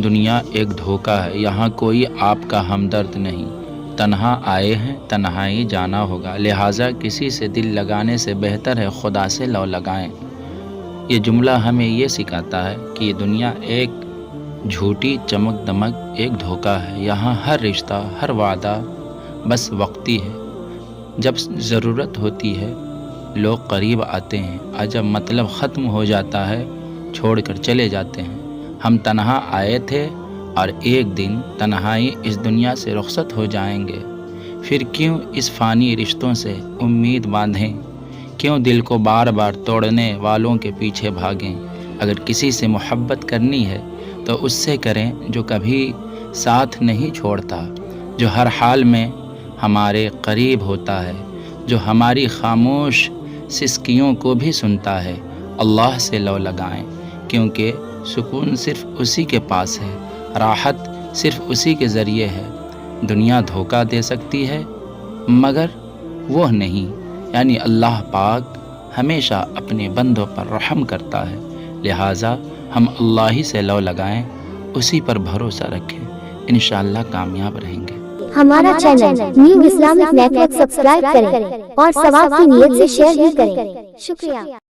دنیا ایک دھوکہ ہے، یہاں کوئی آپ کا ہمدرد نہیں، تنہا آئے ہیں تنہائی جانا ہوگا، لہٰذا کسی سے دل لگانے سے بہتر ہے خدا سے لو لگائیں۔ یہ جملہ ہمیں یہ سکھاتا ہے کہ یہ دنیا ایک جھوٹی چمک دمک ایک دھوکہ ہے، یہاں ہر رشتہ ہر وعدہ بس وقتی ہے، جب ضرورت ہوتی ہے لوگ قریب آتے ہیں اور جب مطلب ختم ہو جاتا ہے چھوڑ کر چلے جاتے ہیں۔ ہم تنہا آئے تھے اور ایک دن تنہائی اس دنیا سے رخصت ہو جائیں گے، پھر کیوں اس فانی رشتوں سے امید باندھیں، کیوں دل کو بار بار توڑنے والوں کے پیچھے بھاگیں۔ اگر کسی سے محبت کرنی ہے تو اس سے کریں جو کبھی ساتھ نہیں چھوڑتا، جو ہر حال میں ہمارے قریب ہوتا ہے، جو ہماری خاموش سسکیوں کو بھی سنتا ہے۔ اللہ سے لو لگائیں، کیونکہ سکون صرف اسی کے پاس ہے، راحت صرف اسی کے ذریعے ہے۔ دنیا دھوکہ دے سکتی ہے مگر وہ نہیں، یعنی اللہ پاک ہمیشہ اپنے بندوں پر رحم کرتا ہے، لہٰذا ہم اللہ ہی سے لو لگائیں، اسی پر بھروسہ رکھیں، انشاءاللہ کامیاب رہیں گے۔ ہمارا channel new Islamic network subscribe کریں اور ثواب کی نیت سے شیئر بھی کریں۔ شکریہ۔